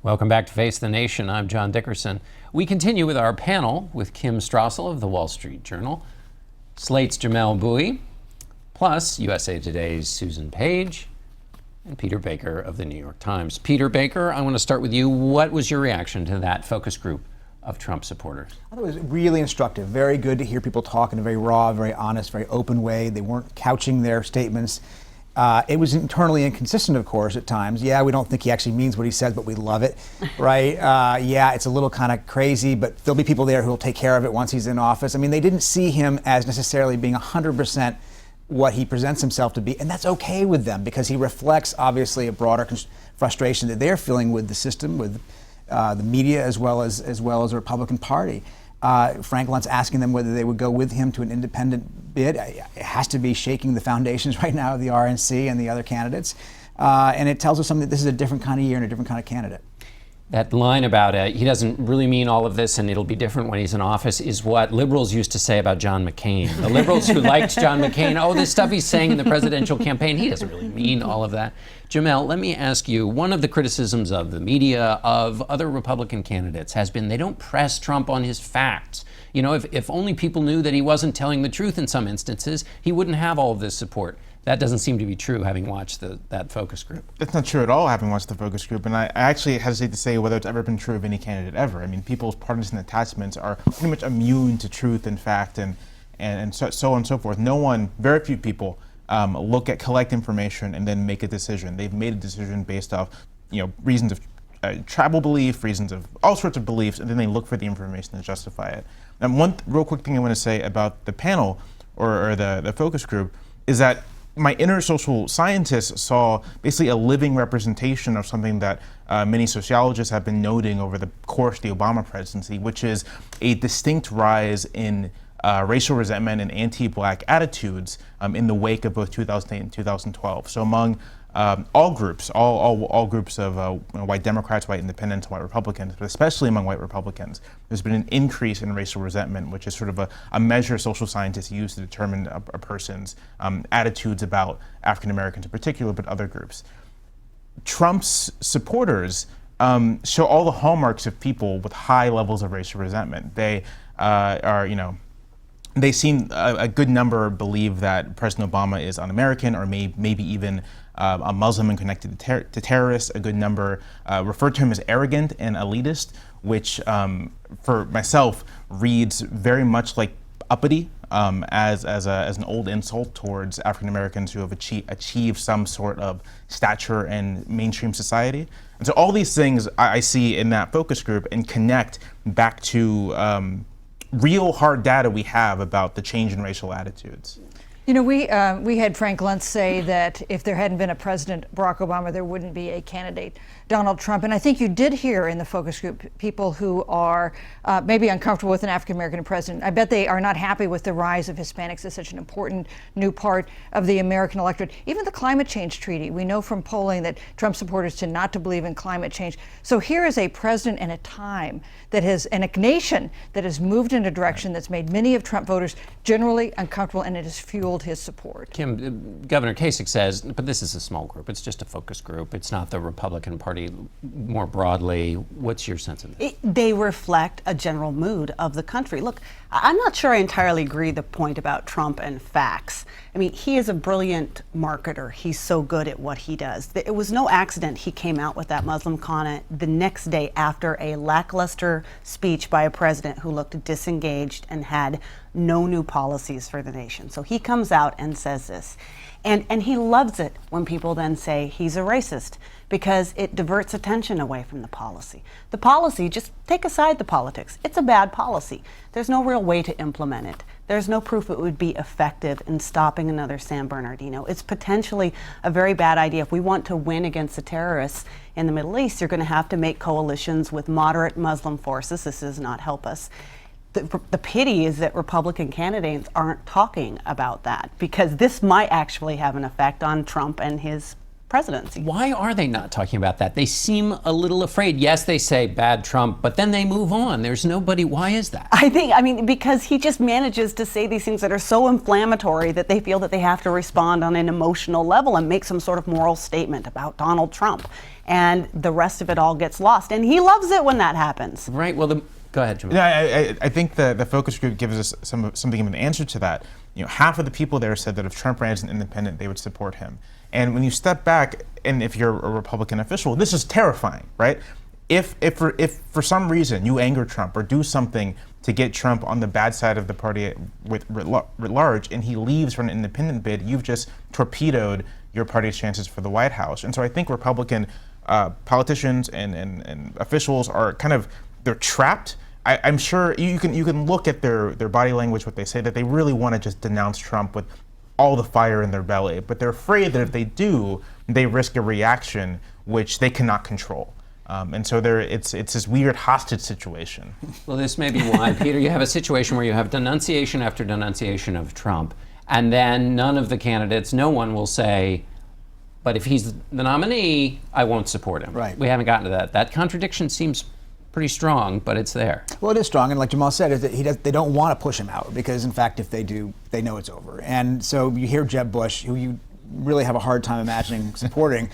Welcome back to Face the Nation. I'm John Dickerson. We continue with our panel with Kim Strassel of the Wall Street Journal, Slate's Jamel Bouie, plus USA Today's Susan Page, and Peter Baker of the New York Times. Peter Baker, I want to start with you. What was your reaction to that focus group of Trump supporters? I thought it was really instructive. Very good to hear people talk in a very raw, very honest, very open way. They weren't couching their statements. It was internally inconsistent, of course, at times. Yeah, we don't think he actually means what he says, but we love it, right? Yeah, it's a little kind of crazy, but there'll be people there who will take care of it once he's in office. I mean, they didn't see him as necessarily being 100% what he presents himself to be, and that's okay with them because he reflects, obviously, a broader frustration that they're feeling with the system, with the media, as well as the Republican Party. Frank Luntz asking them whether they would go with him to an independent bid. It has to be shaking the foundations right now of the RNC and the other candidates. And it tells us something that this is a different kind of year and a different kind of candidate. That line about he doesn't really mean all of this and it'll be different when he's in office is what liberals used to say about John McCain. The liberals who liked John McCain, oh, this stuff he's saying in the presidential campaign, he doesn't really mean all of that. Jamel, let me ask you, one of the criticisms of the media, of other Republican candidates, has been they don't press Trump on his facts. You know, if only people knew that he wasn't telling the truth in some instances, he wouldn't have all of this support. That doesn't seem to be true, having watched that focus group. It's not true at all, having watched the focus group, and I actually hesitate to say whether it's ever been true of any candidate ever. I mean, people's partisan attachments are pretty much immune to truth and fact and so on and so forth. No one, very few people, collect information and then make a decision. They've made a decision based off, reasons of tribal belief, reasons of all sorts of beliefs, and then they look for the information to justify it. And one real quick thing I want to say about the panel or the focus group is that my inner social scientist saw basically a living representation of something that many sociologists have been noting over the course of the Obama presidency, which is a distinct rise in racial resentment and anti-black attitudes in the wake of both 2008 and 2012. So among all groups, all groups of white Democrats, white independents, white Republicans, but especially among white Republicans, there's been an increase in racial resentment, which is sort of a measure social scientists use to determine a person's attitudes about African Americans in particular, but other groups. Trump's supporters show all the hallmarks of people with high levels of racial resentment. They they seem a good number believe that President Obama is un-American or maybe even a Muslim and connected to terrorists. A good number refer to him as arrogant and elitist, which for myself reads very much like uppity as an old insult towards African Americans who have achieved some sort of stature in mainstream society. And so all these things I see in that focus group and connect back to real hard data we have about the change in racial attitudes. You know, we had Frank Luntz say that if there hadn't been a President Barack Obama, there wouldn't be a candidate Donald Trump. And I think you did hear in the focus group people who are maybe uncomfortable with an African-American president. I bet they are not happy with the rise of Hispanics as such an important new part of the American electorate. Even the climate change treaty, we know from polling that Trump supporters tend not to believe in climate change. So here is a president and a time that has, and a nation that has moved in a direction that's made many of Trump voters generally uncomfortable, and it has fueled his support. Kim, Governor Kasich says, but this is a small group. It's just a focus group. It's not the Republican Party more broadly. What's your sense of this? They reflect a general mood of the country. Look, I'm not sure I entirely agree the point about Trump and facts. I mean, he is a brilliant marketer. He's so good at what he does. It was no accident he came out with that Muslim comment the next day after a lackluster speech by a president who looked disengaged and had no new policies for the nation. So he comes out and says this. And he loves it when people then say he's a racist, because it diverts attention away from the policy. The policy, just take aside the politics. It's a bad policy. There's no real way to implement it. There's no proof it would be effective in stopping another San Bernardino. It's potentially a very bad idea. If we want to win against the terrorists in the Middle East, you're going to have to make coalitions with moderate Muslim forces. This does not help us. The pity is that Republican candidates aren't talking about that, because this might actually have an effect on Trump and his presidency. Why are they not talking about that? They seem a little afraid. Yes, they say bad Trump, but then they move on. There's nobody. Why is that? I mean, because he just manages to say these things that are so inflammatory that they feel that they have to respond on an emotional level and make some sort of moral statement about Donald Trump. And the rest of it all gets lost. And he loves it when that happens. Right. Well, go ahead, Jamal. Yeah, I think the focus group gives us something of an answer to that. Half of the people there said that if Trump ran as an independent, they would support him. And when you step back, and if you're a Republican official, this is terrifying, right? If for some reason you anger Trump or do something to get Trump on the bad side of the party writ large, and he leaves for an independent bid, you've just torpedoed your party's chances for the White House. And so I think Republican politicians and officials are they're trapped. I'm sure you can look at their body language, what they say, that they really want to just denounce Trump with all the fire in their belly, but they're afraid that if they do, they risk a reaction which they cannot control. And so it's this weird hostage situation. Well, this may be why, Peter, you have a situation where you have denunciation after denunciation of Trump, and then none of the candidates, no one will say, but if he's the nominee, I won't support him. Right. We haven't gotten to that. That contradiction seems pretty strong, but it's there. Well, it is strong, and like Jamal said, is that they don't want to push him out because, in fact, if they do, they know it's over. And so you hear Jeb Bush, who you really have a hard time imagining supporting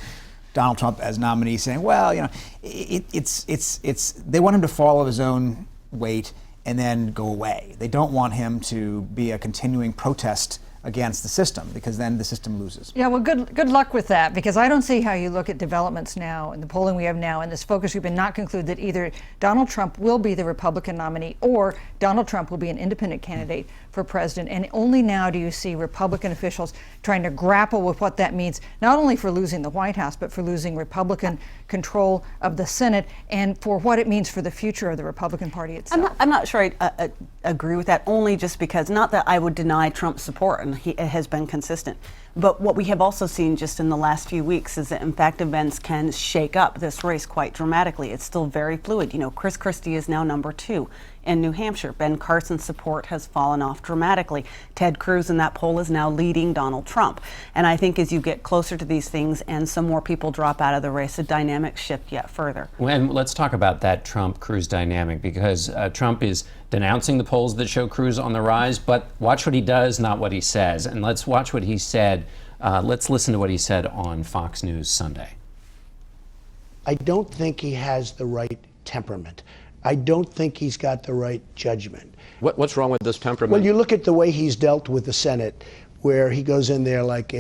Donald Trump as nominee, saying, "Well, it's they want him to fall of his own weight and then go away. They don't want him to be a continuing protest against the system, because then the system loses." Yeah, well, good luck with that, because I don't see how you look at developments now and the polling we have now in this focus group and not conclude that either Donald Trump will be the Republican nominee or Donald Trump will be an independent candidate for president. And only now do you see Republican officials trying to grapple with what that means, not only for losing the White House, but for losing Republican control of the Senate and for what it means for the future of the Republican Party itself. I'm not sure I agree with that, only just because, not that I would deny Trump's support, and he has been consistent, but what we have also seen just in the last few weeks is that, in fact, events can shake up this race quite dramatically. It's still very fluid. Chris Christie is now number 2 in New Hampshire. Ben Carson's support has fallen off dramatically. Ted Cruz in that poll is now leading Donald Trump. And I think as you get closer to these things and some more people drop out of the race, the dynamics shift yet further. And let's talk about that Trump-Cruz dynamic, because Trump is denouncing the polls that show Cruz on the rise, but watch what he does, not what he says. And let's watch what he said. Let's listen to what he said on Fox News Sunday. I don't think he has the right temperament. I don't think he's got the right judgment. What's wrong with this temperament? Well, you look at the way he's dealt with the Senate, where he goes in there like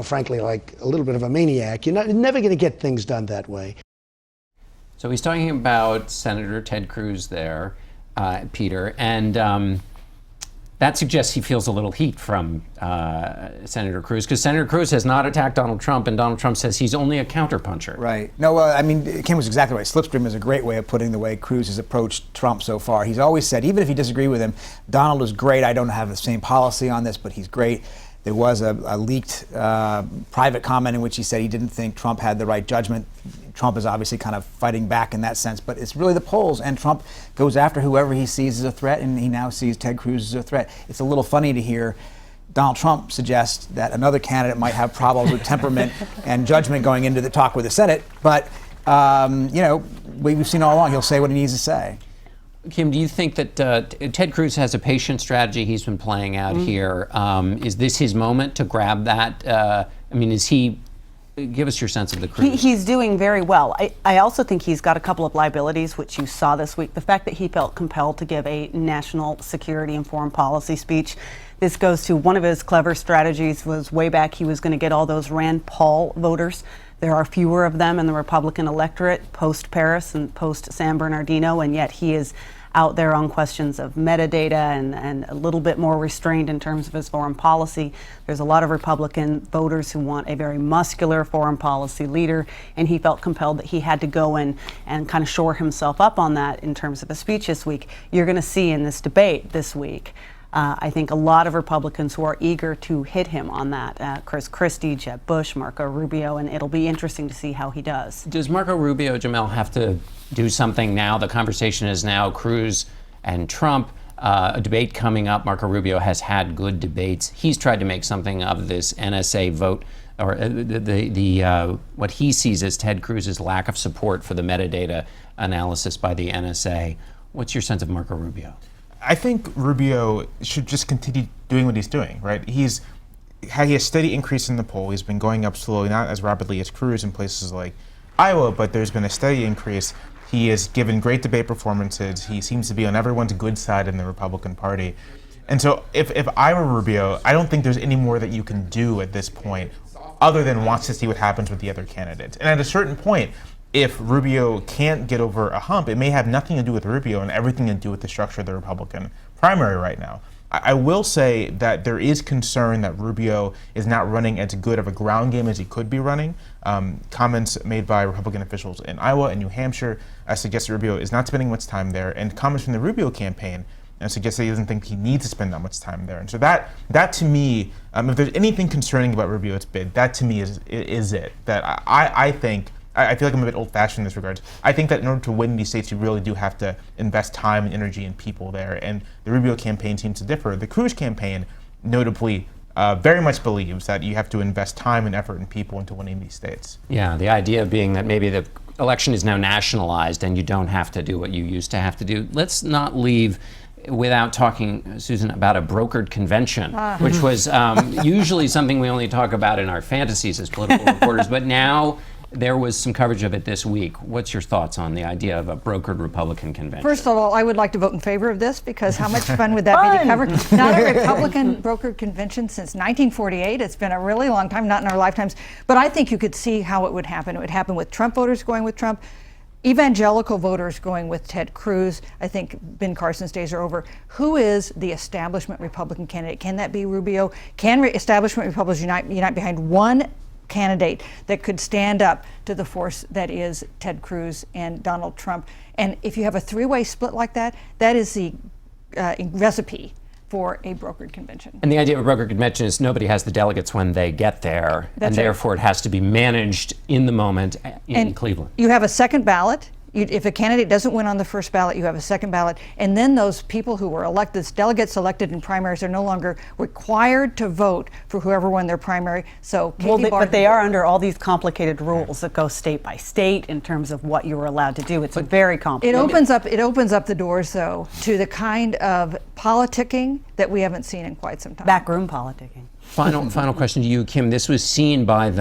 frankly, like a little bit of a maniac. You're never going to get things done that way. So he's talking about Senator Ted Cruz there, Peter, and that suggests he feels a little heat from Senator Cruz, because Senator Cruz has not attacked Donald Trump, and Donald Trump says he's only a counterpuncher. Right. No, I mean, Kim was exactly right. Slipstream is a great way of putting the way Cruz has approached Trump so far. He's always said, even if you disagree with him, Donald is great. I don't have the same policy on this, but he's great. There was a leaked private comment in which he said he didn't think Trump had the right judgment. Trump is obviously kind of fighting back in that sense, but it's really the polls, and Trump goes after whoever he sees as a threat, and he now sees Ted Cruz as a threat. It's a little funny to hear Donald Trump suggest that another candidate might have problems with temperament and judgment going into the talk with the Senate, but we've seen all along he'll say what he needs to say. Kim, do you think that Ted Cruz has a patient strategy he's been playing out here? Is this his moment to grab that? Give us your sense of the Cruz. He's doing very well. I also think he's got a couple of liabilities, which you saw this week. The fact that he felt compelled to give a national security and foreign policy speech. This goes to one of his clever strategies was way back he was going to get all those Rand Paul voters. There are fewer of them in the Republican electorate post-Paris and post-San Bernardino, and yet he is out there on questions of metadata and a little bit more restrained in terms of his foreign policy. There's a lot of Republican voters who want a very muscular foreign policy leader, and he felt compelled that he had to go in and kind of shore himself up on that in terms of a speech this week. You're going to see in this debate this week, I think a lot of Republicans who are eager to hit him on that. Chris Christie, Jeb Bush, Marco Rubio, and it'll be interesting to see how he does. Does Marco Rubio, Jamel, have to do something now? The conversation is now Cruz and Trump. A debate coming up. Marco Rubio has had good debates. He's tried to make something of this NSA vote or what he sees as Ted Cruz's lack of support for the metadata analysis by the NSA. What's your sense of Marco Rubio? I think Rubio should just continue doing what he's doing, right? He has a steady increase in the poll. He's been going up slowly, not as rapidly as Cruz in places like Iowa, but there's been a steady increase. He has given great debate performances. He seems to be on everyone's good side in the Republican Party. And so if I were Rubio, I don't think there's any more that you can do at this point other than watch to see what happens with the other candidates. And at a certain point, if Rubio can't get over a hump, it may have nothing to do with Rubio and everything to do with the structure of the Republican primary right now. I will say that there is concern that Rubio is not running as good of a ground game as he could be running. Comments made by Republican officials in Iowa and New Hampshire suggest that Rubio is not spending much time there, and comments from the Rubio campaign suggests that he doesn't think he needs to spend that much time there. And so that to me, if there's anything concerning about Rubio's bid, that to me is it. That I think, I feel like I'm a bit old-fashioned in this regard. I think that in order to win these states, you really do have to invest time and energy and people there. And the Rubio campaign seems to differ. The Cruz campaign, notably, very much believes that you have to invest time and effort and people into winning these states. Yeah, the idea being that maybe the election is now nationalized and you don't have to do what you used to have to do. Let's not leave without talking, Susan, about a brokered convention, which was usually something we only talk about in our fantasies as political reporters, but now there was some coverage of it this week. What's your thoughts on the idea of a brokered Republican convention? First of all, I would like to vote in favor of this because how much fun would that be to cover? Not a Republican brokered convention since 1948. It's been a really long time, not in our lifetimes. But I think you could see how it would happen. It would happen with Trump voters going with Trump, evangelical voters going with Ted Cruz. I think Ben Carson's days are over. Who is the establishment Republican candidate? Can that be Rubio? Can establishment Republicans unite behind one candidate that could stand up to the force that is Ted Cruz and Donald Trump? And if you have a three-way split like that, that is the recipe for a brokered convention. And the idea of a brokered convention is nobody has the delegates when they get there, and therefore it has to be managed in the moment in Cleveland. You have a second ballot. If a candidate doesn't win on the first ballot, you have a second ballot. And then those people who were elected, delegates elected in primaries, are no longer required to vote for whoever won their primary. So, but they are under all these complicated rules that go state by state in terms of what you were allowed to do. It's very complicated. It opens up the doors, though, to the kind of politicking that we haven't seen in quite some time. Backroom politicking. Final question to you, Kim. This was seen by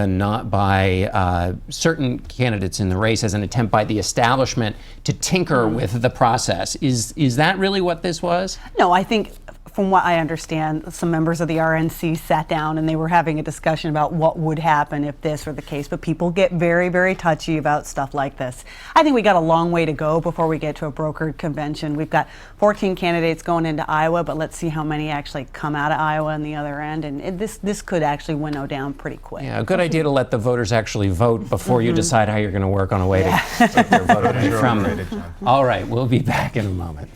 certain candidates in the race as an attempt by the establishment to tinker with the process. Is that really what this was? No, I think from what I understand, some members of the RNC sat down and they were having a discussion about what would happen if this were the case. But people get very, very touchy about stuff like this. I think we got a long way to go before we get to a brokered convention. We've got 14 candidates going into Iowa, but let's see how many actually come out of Iowa on the other end. And this could actually winnow down pretty quick. Yeah, a good idea to let the voters actually vote before you decide how you're going to work on a way to take their vote away from them. All right, we'll be back in a moment.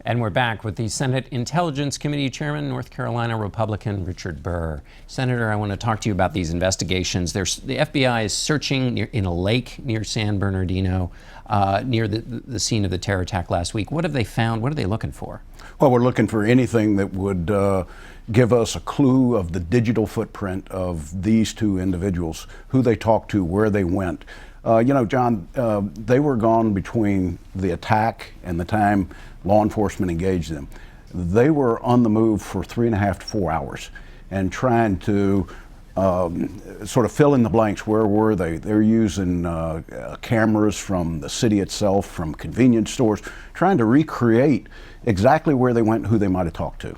And we're back with the Senate Intelligence Committee Chairman, North Carolina Republican Richard Burr. Senator, I want to talk to you about these investigations. The FBI is searching in a lake near San Bernardino, near the scene of the terror attack last week. What have they found? What are they looking for? Well, we're looking for anything that would give us a clue of the digital footprint of these two individuals, who they talked to, where they went. John, they were gone between the attack and the time law enforcement engaged them. They were on the move for 3.5 to 4 hours and trying to sort of fill in the blanks. Where were they? They're using cameras from the city itself, from convenience stores, trying to recreate exactly where they went and who they might have talked to.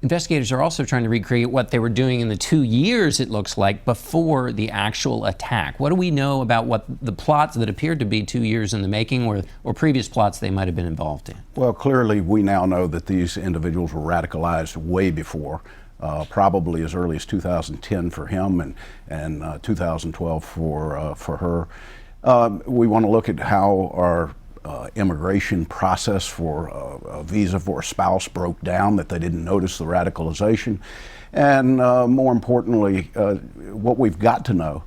Investigators are also trying to recreate what they were doing in the 2 years, it looks like, before the actual attack. What do we know about what the plots that appeared to be 2 years in the making or previous plots they might have been involved in? Well, clearly we now know that these individuals were radicalized way before, probably as early as 2010 for him and 2012 for her. We want to look at how our immigration process for a visa for a spouse broke down, that they didn't notice the radicalization. And more importantly, what we've got to know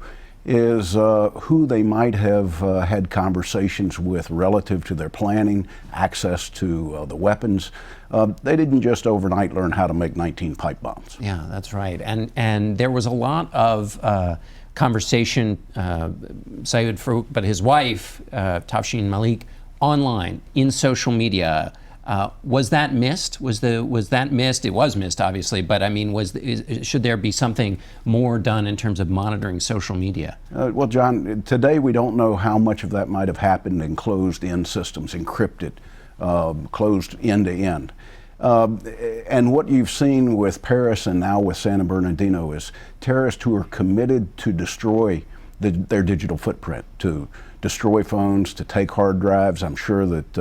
is who they might have had conversations with relative to their planning, access to the weapons. They didn't just overnight learn how to make 19 pipe bombs. Yeah, that's right. And there was a lot of conversation, Sayed Farouk, but his wife, Tafshin Malik, online, in social media. Was that missed? Was that missed? It was missed, obviously, but I mean, should there be something more done in terms of monitoring social media? Well, John, today we don't know how much of that might have happened in closed-in systems, encrypted, closed end-to-end. And what you've seen with Paris and now with San Bernardino is terrorists who are committed to destroy their digital footprint, to destroy phones, to take hard drives. I'm sure that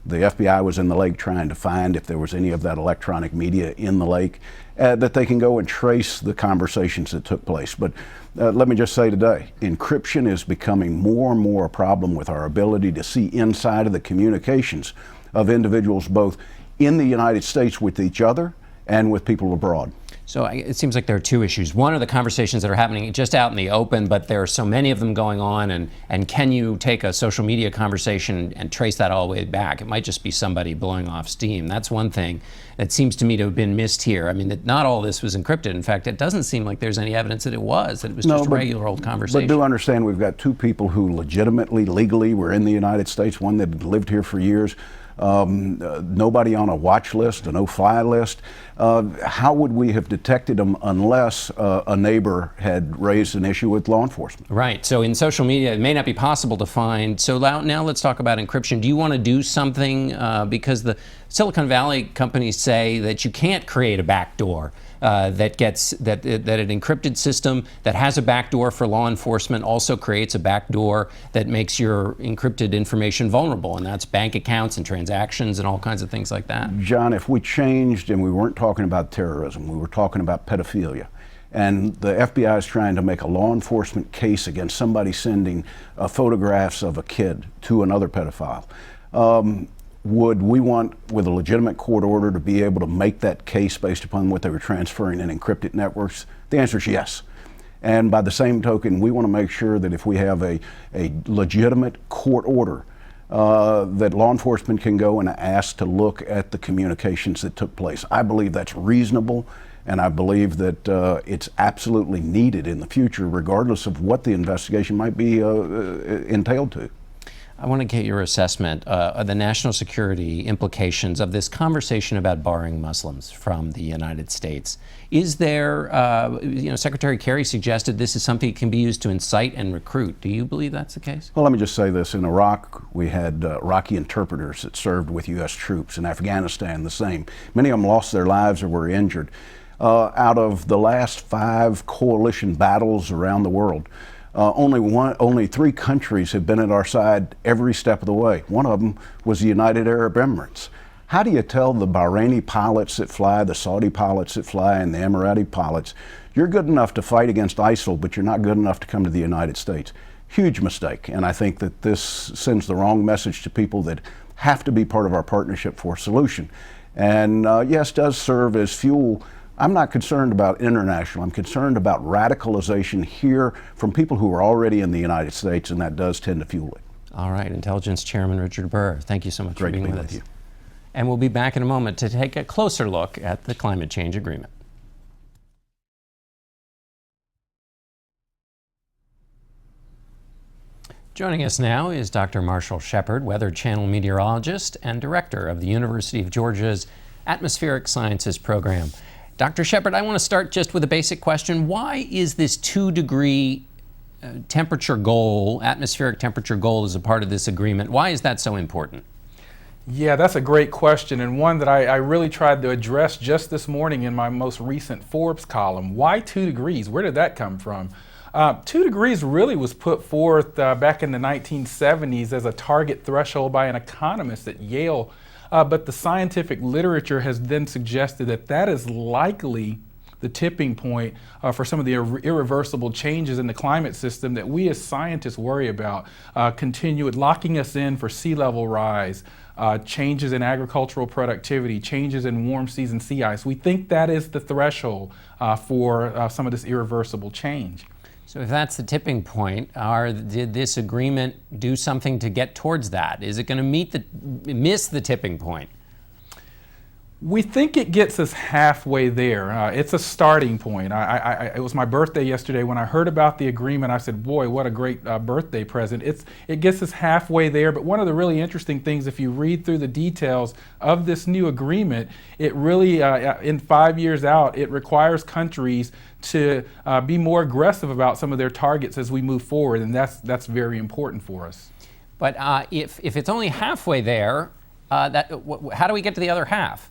the FBI was in the lake trying to find if there was any of that electronic media in the lake, that they can go and trace the conversations that took place. But let me just say today, encryption is becoming more and more a problem with our ability to see inside of the communications of individuals both in the United States with each other and with people abroad. So it seems like there are two issues. One are the conversations that are happening just out in the open, but there are so many of them going on, and can you take a social media conversation and trace that all the way back? It might just be somebody blowing off steam. That's one thing that seems to me to have been missed here. I mean, that not all this was encrypted. In fact, it doesn't seem like there's any evidence that it was just a regular old conversation. But do understand we've got two people who legitimately, legally were in the United States, one that had lived here for years, nobody on a watch list, a no-fly list. How would we have detected them unless a neighbor had raised an issue with law enforcement? Right. So in social media, it may not be possible to find. So now let's talk about encryption. Do you want to do something because the Silicon Valley companies say that you can't create a backdoor that an encrypted system that has a backdoor for law enforcement also creates a backdoor that makes your encrypted information vulnerable, and that's bank accounts and transactions and all kinds of things like that. John, if we changed and we weren't talking about terrorism, we were talking about pedophilia, and the FBI is trying to make a law enforcement case against somebody sending photographs of a kid to another pedophile, would we want, with a legitimate court order, to be able to make that case based upon what they were transferring in encrypted networks? The answer is yes. And by the same token, we want to make sure that if we have a legitimate court order, that law enforcement can go and ask to look at the communications that took place. I believe that's reasonable, and I believe that it's absolutely needed in the future, regardless of what the investigation might be entailed to. I want to get your assessment of the national security implications of this conversation about barring Muslims from the United States. Is there, Secretary Kerry suggested this is something that can be used to incite and recruit. Do you believe that's the case? Well, let me just say this. In Iraq, we had Iraqi interpreters that served with U.S. troops. In Afghanistan, the same. Many of them lost their lives or were injured. Out of the last 5 coalition battles around the world, only 3 countries have been at our side every step of the way. One of them was the United Arab Emirates. How do you tell the Bahraini pilots that fly, the Saudi pilots that fly, and the Emirati pilots, you're good enough to fight against ISIL, but you're not good enough to come to the United States? Huge mistake, and I think that this sends the wrong message to people that have to be part of our partnership for a solution. And yes, does serve as fuel. I'm not concerned about international. I'm concerned about radicalization here from people who are already in the United States, and that does tend to fuel it. All right, Intelligence Chairman Richard Burr, thank you so much for being with us. You. And we'll be back in a moment to take a closer look at the climate change agreement. Joining us now is Dr. Marshall Shepard, Weather Channel meteorologist and director of the University of Georgia's Atmospheric Sciences program. Dr. Shepard, I want to start just with a basic question. Why is this 2-degree temperature goal, atmospheric temperature goal, as a part of this agreement? Why is that so important? Yeah, that's a great question, and one that I really tried to address just this morning in my most recent Forbes column. Why 2 degrees? Where did that come from? 2 degrees really was put forth back in the 1970s as a target threshold by an economist at Yale. But the scientific literature has then suggested that that is likely the tipping point for some of the irreversible changes in the climate system that we as scientists worry about, locking us in for sea level rise, changes in agricultural productivity, changes in warm season sea ice. We think that is the threshold for some of this irreversible change. So if that's the tipping point, did this agreement do something to get towards that? Is it going to miss the tipping point? We think it gets us halfway there. It's a starting point. It was my birthday yesterday. When I heard about the agreement, I said, boy, what a great birthday present. It gets us halfway there, but one of the really interesting things, if you read through the details of this new agreement, it really, in 5 years out, it requires countries to be more aggressive about some of their targets as we move forward, and that's very important for us. But if it's only halfway there, how do we get to the other half?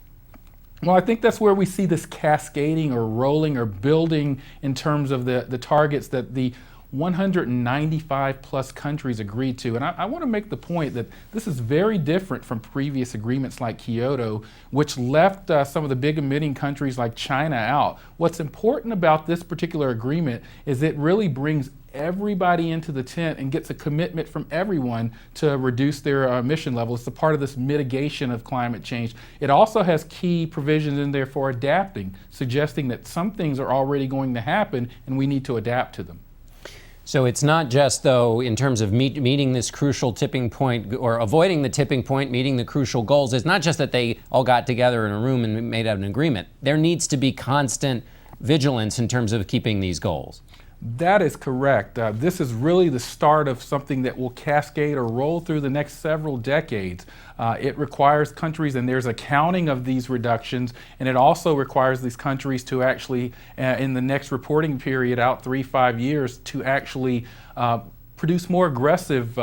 Well, I think that's where we see this cascading or rolling or building in terms of the targets that the 195 plus countries agreed to. And I want to make the point that this is very different from previous agreements like Kyoto, which left some of the big emitting countries like China out. What's important about this particular agreement is it really brings everybody into the tent and gets a commitment from everyone to reduce their emission levels. It's a part of this mitigation of climate change. It also has key provisions in there for adapting, suggesting that some things are already going to happen and we need to adapt to them. So it's not just, though, in terms of meeting this crucial tipping point or avoiding the tipping point, meeting the crucial goals. It's not just that they all got together in a room and made out an agreement. There needs to be constant vigilance in terms of keeping these goals. That is correct. This is really the start of something that will cascade or roll through the next several decades. It requires countries, and there's accounting of these reductions, and it also requires these countries to actually, in the next reporting period out 3-5 years, to actually produce more aggressive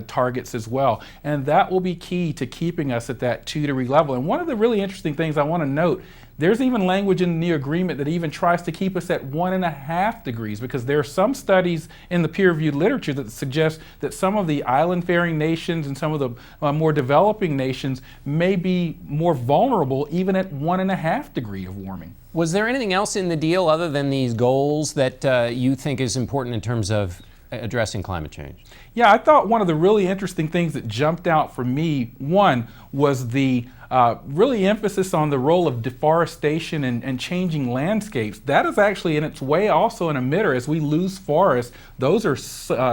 targets as well. And that will be key to keeping us at that 2-degree level. And one of the really interesting things I want to note, there's even language in the agreement that even tries to keep us at 1.5 degrees, because there are some studies in the peer-reviewed literature that suggest that some of the island-faring nations and some of the more developing nations may be more vulnerable even at 1.5 degrees of warming. Was there anything else in the deal other than these goals that you think is important in terms of addressing climate change? Yeah, I thought one of the really interesting things that jumped out for me, one, was the really emphasis on the role of deforestation and changing landscapes. That is actually in its way also an emitter. As we lose forests, those are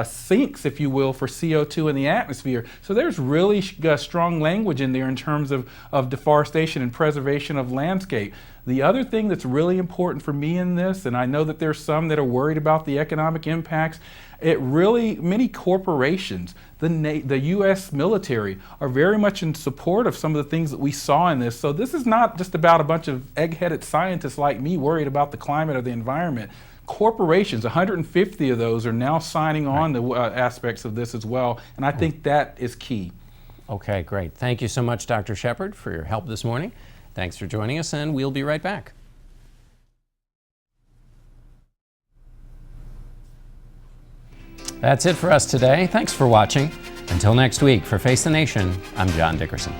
sinks, if you will, for CO2 in the atmosphere. So there's really strong language in there in terms of deforestation and preservation of landscape. The other thing that's really important for me in this, and I know that there's some that are worried about the economic impacts, many corporations, the U.S. military are very much in support of some of the things that we saw in this. So this is not just about a bunch of egg-headed scientists like me worried about the climate or the environment. Corporations, 150 of those, are now signing on to aspects of this as well, and I think that is key. Okay, great. Thank you so much, Dr. Shepard, for your help this morning. Thanks for joining us, and we'll be right back. That's it for us today. Thanks for watching. Until next week, for Face the Nation, I'm John Dickerson.